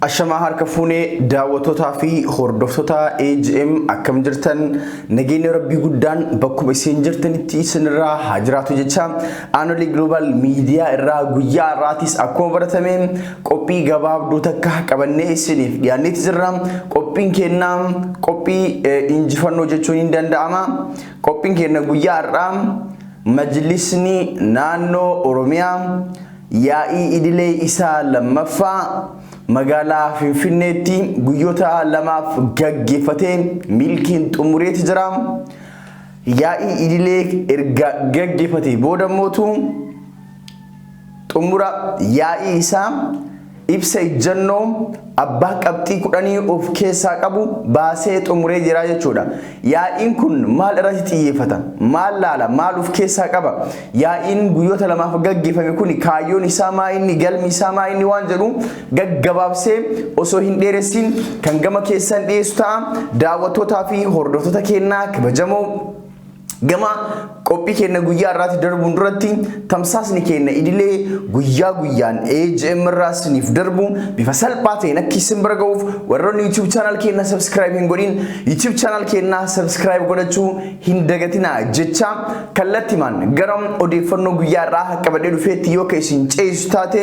Ashama harka fuunee daawwattoota fi hordoftoota AGM akkam jirtan nageenya rabbii guddaan bakkuma isin jirtanitti isinirraa haa jiraatu jecha Anoli Global Media irraa guyyaa irraatis akkuma baratame qophii gabaabduu takka qabannee isiniif dhiyaanneeti jirra. Qophiin keenna qophii injifannoo jechuun hin danda'ama. Qophiin keenna guyyaa irraa majlisni naannoo Oromiyaa yaa'ii idilee isaa lammaffaa magaalaa Finfinneetti guyyoota lamaaf gaggeeffatee milkiin xumureeti jira. Yaa'ii idilee erga gaggeeffatee booda mootu xumura yaa'ii isaa ibsa ejjennoo abbaa qabxii 10 of keessaa qabu baasee xumuree jira jechuudha. Yaa'iin kun maal irratti xiyyeeffata? Maal laala? Maal of keessaa qaba? Yaa'iin guyyoota lamaaf gaggeeffame kun kaayyoon isaa maa inni, galmi isaa maa inni waan jedhu gaggabaabsee osoo hin dheeressin kan gama keessan dhiyeessu ta'a. Daawwattootaa fi hordoftoota keenyaa kabajamoo gama qophii keenya guyyaa irraatti darbuun duratti tamsaasni keenya idilee guyyaa guyyaan AGM irraa isiniif darbu bifa salphaa ta'een akka isin bira ga'uuf warroonni YouTube channel keenya subscribe hin godhin YouTube channel keenya subscribe godhachuu hin dagatinaa jecha kallattimaan gara odeeffannoo guyyaa irraa qabadhee dhufeetti yoo isin ceesu taate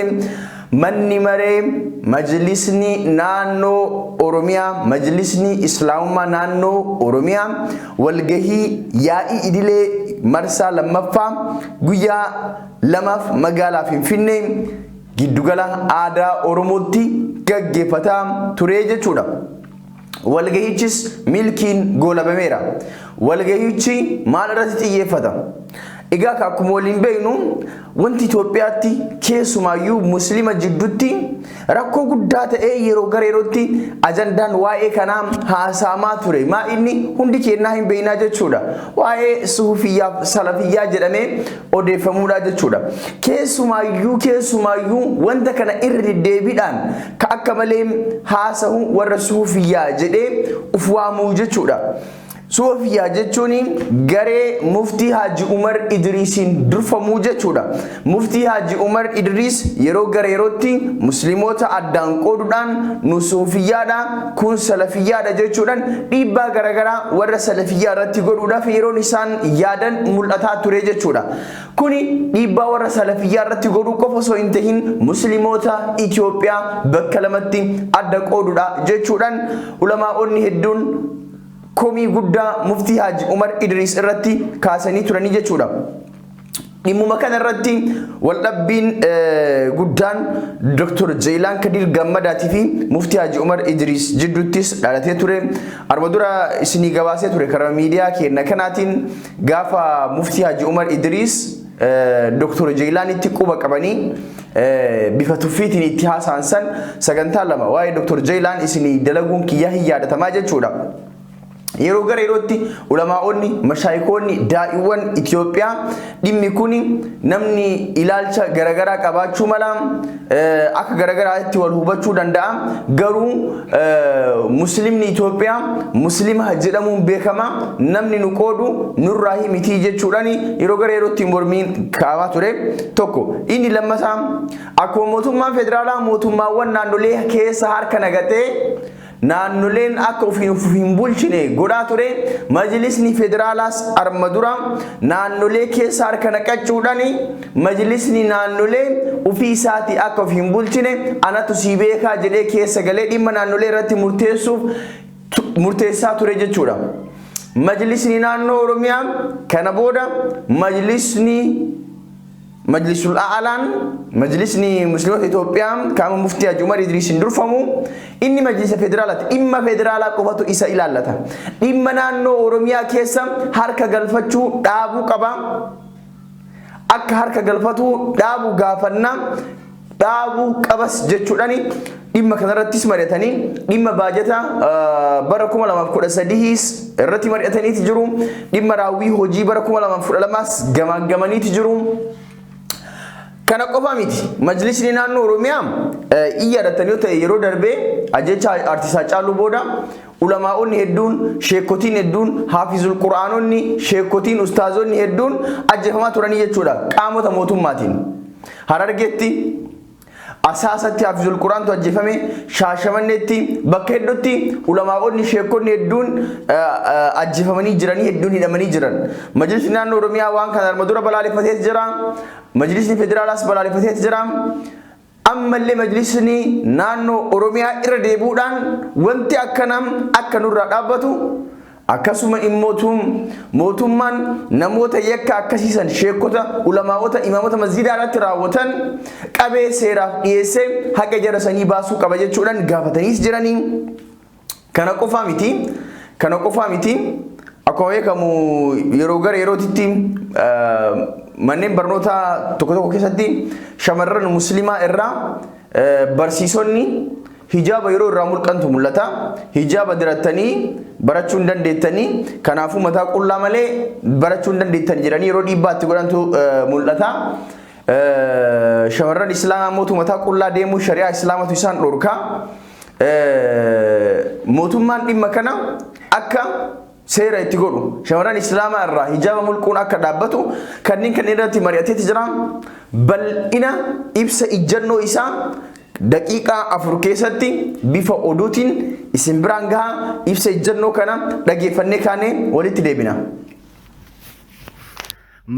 manni maree majlisni naannoo Oromiyaa majlisni Islaamummaa naannoo Oromiyaa walgahii yaa'ii idilee marsaa lammaffaa guyyaa lamaaf magaalaa Finfinnee giddugala aadaa Oromootti gaggeeffataa ture jechuudha. Walgahichis milkiin goolabameera. Walgahichi maal irratti xiyyeeffata? Egaa akkuma waliin beeknu wanti Itoophiyaatti keessumaayyuu muslima jidduutti rakkoo guddaa ta'ee yeroo gara yerootti ajandaan waa'ee kanaa haasamaa ture. Maa inni hundi keenyaa hin beeknaa jechuudha. Waa'ee suufiyyaa salafiyyaa jedhamee odeeffamuudha jechuudha. Keessumaayyuu wanta kana irra deddeebiidhaan ka akka malee haasawu warra suufiyyaa jedhee uf waamuu jechuudha. Suufiyyaa jechuun garee muftii Haji Umar Idriisiin durfamuu jechuudha. Muftii Haji Umar Idriis yeroo gara yerootti musliimoota addaan qooduudhaan nu suufiyyaadha kun salafiyyaadha jechuudhaan dhiibbaa garagaraa warra salafiyyaa irratti godhuudhaaf yeroon isaan yaadan mul'ataa ture jechuudha. Kuni dhiibbaa warra salafiyyaa irratti godhuu qofa osoo hin tahin musliimoota Itoophiyaa bakka lamatti adda qooduudha jechuudhaan ulamaa'onni hedduun komii guddaa muftii Haji Umar Idriis irratti kaasanii turanii jechuudha. Dhimmuma kana irratti waldhabbiin guddaan Dr. Jailan Kadir Gammadaatii fi muftii Haji Umar Idriis jidduuttis dhalatee ture. Arma dura isinii gabaasee ture karaa miidiyaa keenya kanaatiin gaafa muftii Haji Umar Idriis Dr. Jailan itti quba qabanii bifa tuffiitiin itti haasa'an sagantaa lama waa'ee Dr. Jailan isinii dalaguun kiyyaa hin yaadatamaa jechuudha. Yeroo gara yerootti ulamaa'onni mashaayikoonni daa'iwwan Itoophiyaa dhimmi kun namni ilaalcha garagaraa qabaachuu mala akka garagaraatti wal hubachuu danda'a. Garuu muslimni Itoophiyaa muslima jedhamuun beekama namni nu qoodu nurraa miti jechuudhaan yeroo gara yerootti mormiin kaa'amaa ture tokko. Inni lammataa akkuma mootummaan federaalaa mootummaawwan naannolee keessa harka nagatee naannoleen akka ofiin bulchine godhaa ture. Majlisni federaalaas arma dura naannolee keessa harka naqachuudhaan majlisni naannolee ofii isaati akka ofiin bulchine anatu si beekaa jedhee keessa galee dhimma naannolee irratti murteessaa ture jechuudha. Majlisni naannoo Oromiyaa kana booda Majlisul A'laan majlisni musliimoota Itoophiyaa kaama muftii Haji Umar Idriisiin durfamu inni majlisa federaalaati. Dhimma federaalaa qofatu isa ilaallata. Dhimma naannoo Oromiyaa keessa harka galfachuu dhaabuu qaba. Akka harka galfatu dhaabuu gaafanna dhaabuu qabas jechuudhaan dhimma kanarrattis mari'atanii dhimma baajata bara 2013 irratti mari'ataniiti jiru. Dhimma raawwii hojii bara 2012 gamaagamaniiti jiru. Kana qofa miti majlisni naannoo Oromiyaa iyyadatanii ta'e yeroo darbee ajjecha artisaa Caaluu booda ulamaa'onni hedduun sheekotiin hedduun haafizul quraanonni sheekotiin ustaazonni hedduun ajjeefamaa turanii jechuudha qaamota mootummaatiin. Harargeetti asaasatti hafizul quraan tu ajjeefame shaashamanneetti bakka hedduutti ulamaa'onni sheekonni hedduun ajjeefamanii jiranii hedduun hidhamanii jiran majlisni naannoo oromiyaa waan kana arma dura balaaleffatee jira majlisni federaalaas balaaleffatee jira ammallee majlisni naannoo oromiyaa irra deebuudhaan wanti akkanam akka nurraa dhaabbatu akkasuma mootummaan namoota yakka akkasiisan sheekota ulamaa'ota imaamota masjidaa irratti raawwatan qabee seeraaf dhiyeessee haqa jara sanii baasuu qaba jechuudhaan gaafataniis jiranii kana qofaa miti akkuma beekamu yeroo gara yerootitti manneen barnoota tokko keessatti shamarran muslimaa irraa barsiisonni hijaaba yeroo irraa mulqantu mul'ata hijaaba dirattanii barachuu hin dandeettanii kanaafuu mataa qullaa malee barachuu hin dandeettan jedhanii yeroo dhiibbaatti godhantu mul'ata shamarran islaamaa mootu mataa qullaa deemuu shari'aa islaamatu isaan dhorka mootummaan dhimma kana akka seera itti godhu shamarran islaamaa irraa hijaaba mulquun akka dhaabbatu kanneen irratti mari'ateeti jira bal'ina ibsa ijjannoo isaa daqiiqaa 4 keessatti bifa oduutiin isin biraan gahaa ibsa ijjannoo kana dhageeffannee kaanee walitti deebina.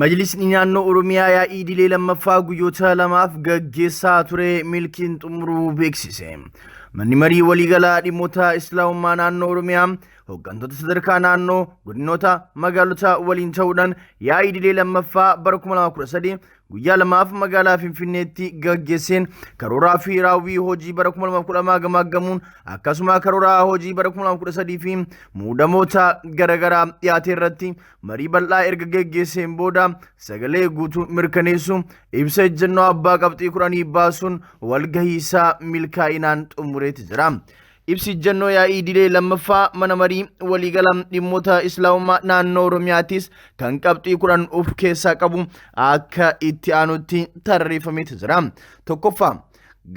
Majlisni naannoo Oromiyaa yaa'ii idilee lammaffaa guyyoota lamaaf gaggeessaa ture milkiin xumuruu beeksise. Manni marii waliigalaa dhimmoota islaamummaa naannoo Oromiyaa hooggantoota sadarkaa naannoo godinoota magaalota waliin ta'uudhaan yaa'ii idilee lammaffaa bara 2013 guyyaa lamaaf magaalaa Finfinneetti gaggeesseen karooraa fi raawwii hojii bara 2012 gamaaggamuun akkasuma karooraa hojii bara 2013 fi muudamoota garaagaraa dhiyaate irratti marii bal'aa erga gaggeesseen booda sagalee guutuu mirkaneessu ibsa ejjennoo abbaa qabxii 10 baasuun walgahiisaa milkaa'inaan xumureeti jira. Ibsi ejjennoo yaa'ii idilee lammaffaa mana marii waliigala dhimmoota islaamummaa naannoo Oromiyaatis kan qabxii 10 of keessaa qabu akka itti aanutti tarreeffamee jira. Tokkoffaa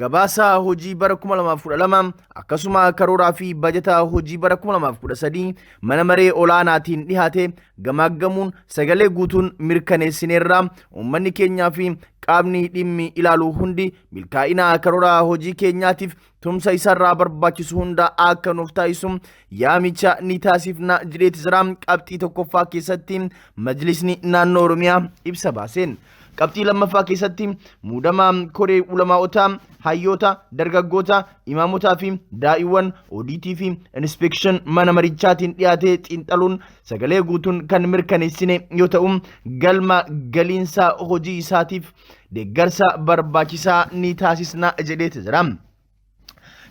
gabaasa hojii bara 2012 akkasuma karooraa fi bajetaa hojii bara 2013 mana maree olaanaatiin dhihaate gamaaggamuun sagalee guutuun mirkaneessineerra uummanni keenyaa fi qaamni dhimmi ilaalu hundi milkaa'ina karooraa hojii keenyaatiif tumsa isarraa barbaachisu hunda akka nuuf taasisu yaamicha ni taasifna jedheeti jira. Qabxii tokkoffaa keessatti majlisni naannoo Oromiyaa ibsa baaseen qabxii lammaffaa keessatti muudama koree ulamaa'otaa hayyoota dargaggoota imaamotaa fi daa'iwwan odiitii fi inspection mana marichaatiin dhiyaate xiinxaluun sagalee guutuun kan mirkaneessine yoo ta'u galma galiinsa hojii isaatiif deeggarsa barbaachisaa ni taasisna jedheeti jira.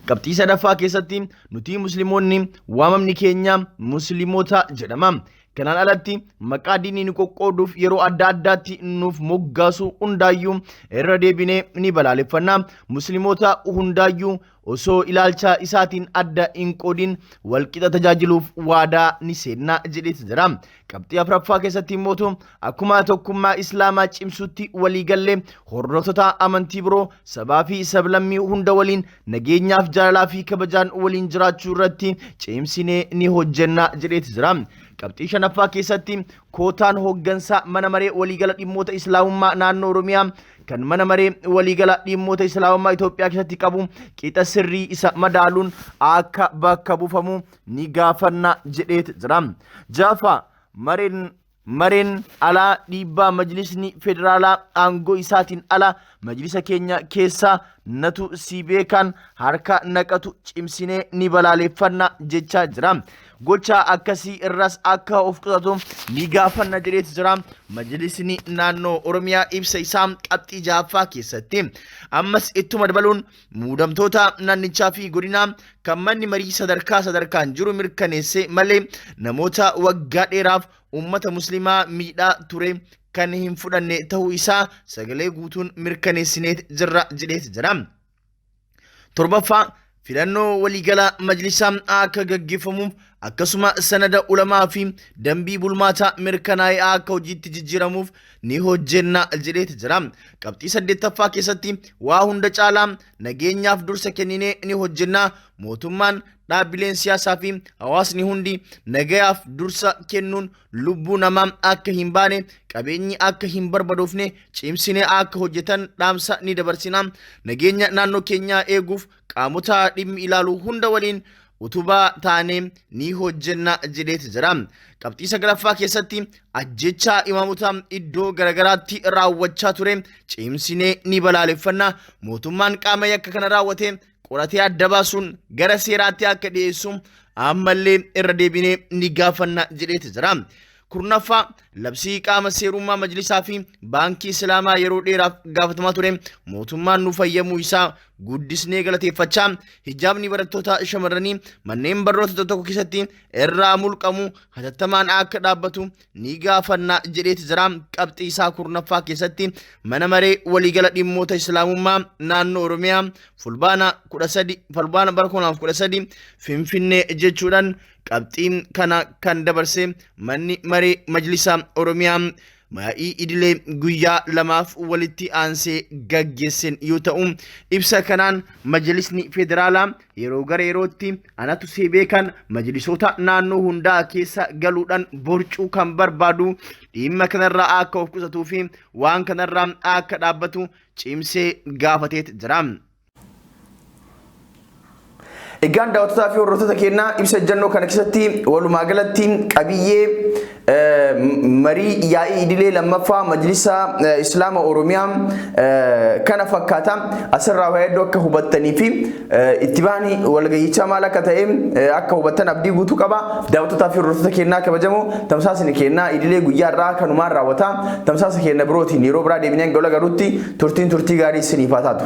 Qabxii sadaffaa keessatti nuti musliimoonni waamamni keenya musliimoota jedhama. Kanaan alatti maqaa diinii qoqqooduuf yeroo adda addaatti nuuf moggaasu hundaayyuu irra deebinee ni balaaleffanna. Musliimoota hundaayyuu osoo ilaalcha isaatiin adda hin qoodin walqixa tajaajiluuf waadaa ni seenna jedheeti jira. Qabxii afuraffaa keessatti immoo akkuma tokkummaa islaamaa cimsutti waliigallee hordoftoota amantii biroo sabaa fi sablammii hunda waliin nageenyaaf jaalalaa fi kabajaan waliin jiraachuu irratti cimsinee ni hojjenna jedheeti jira. Qabxii shanaffaa keessatti kootaan hooggansa mana maree waliigala dhimmoota islaamummaa naannoo Oromiyaa kan mana maree waliigala dhimmoota islaamummaa Itoophiyaa keessatti qabu qixa sirrii isa madaaluun akka bakka buufamu ni gaafanna jedheeti jira. Jaafa mareen alaa dhiibbaa majlisni federaalaa aangoo isaatiin ala majlisa keenya keessaa natu si beekan harka naqatu cimsinee ni balaaleffanna jechaa jira. Gocha akkasii irras akka of qusatu ni gaafanna jedheeti jira. Majlisni naannoo Oromiyaa ibsa isaa qabxii jaaffaa keessatti ammas ittuma dabaluun muudamtoota naannichaa fi godinaa kan manni marii sadarkaan jiru mirkaneesse malee namoota waggaa dheeraaf ummata muslimaa miidhaa ture kan hin fudhanne ta'uu isaa sagalee guutuun mirkaneessinee jirra jedheeti jira. Torbaffaa filannoo waliigala majlisaa akka gaggeeffamuuf akkasuma sanada ulamaa fi dambii bulmaataa mirkanaa'ee akka hojiitti jijjiiramuuf ni hojjenna jedheeti jira. Qabxii 8ffaa keessatti waa hunda caalaa nageenyaaf dursa kenninee ni hojjenna. Mootummaan dhaabbileen siyaasaa fi hawaasni hundi nagayaaf dursa kennuun lubbuu namaa akka hin baane qabeenyi akka hin barbadoofne cimsinee akka hojjetan dhaamsa ni dabarsina. Nageenya naannoo keenyaa eeguuf qaamota dhimmi ilaalu hunda waliin utubaa taanee ni hojjenna jedheeti jira. Qabxii 9ffaa keessatti ajjechaa imaamota iddoo garagaraatti raawwachaa ture cimsinee ni balaaleffanna. Mootummaan qaama yakka kana raawwate qoratee adda baasuun gara seeraatti akka dhiyeessu ammallee irra deebinee ni gaafanna jedheeti jira. 10ffaa labsii qaama seerummaa majlisaa fi baankii islaamaa yeroo dheeraaf gaafatamaa ture mootummaan nu fayyamuu isaa guddisnee galateeffachaa hijaabni barattoota shamarranii manneen barnoota tokko keessatti irraa mulqamu hatattamaan akka dhaabbatu ni gaafanna jedheeti jira. Qabxii isaa 10ffaa keessatti mana maree waliigala dhimmoota islaamummaa naannoo Oromiyaa fulbaana 2013 Finfinnee jechuudhaan qabxiin kana kan dabarse manni maree majlisa Oromiyaa maa'ii idilee guyyaa 2 walitti aansee gaggeessan yoo ta'u ibsa kanaan majlisni federaalaa yeroo gara yerootti anatu seebeekan majlisoota naannoo hundaa keessa galuudhaan borcuu kan barbaadu dhimma kanarraa akka of qusatuu fi waan kanarraa akka dhaabbatu cimsee gaafateet jira. Egaan daawwattoota fi hordoftoota keenyaa ibsa ejjennoo kana keessatti walumaa galatti qabiyyee marii yaa'ii idilee lammaffaa majlisa islaama Oromiyaa kana fakkaata asirraa hedduu akka hubattanii fi ittibaanii walgayiichaa maal akka ta'e akka hubattan abdii guutuu qaba. Daawwattoota fi hordoftoota keenyaa kabajamoo tamsaasni keenyaa idilee guyyaa irraa kanumaan raawwata. Tamsaasa keenya birootiin yeroo biraa deebinee gola garuutti turtii gaarii isiniif haa taatu.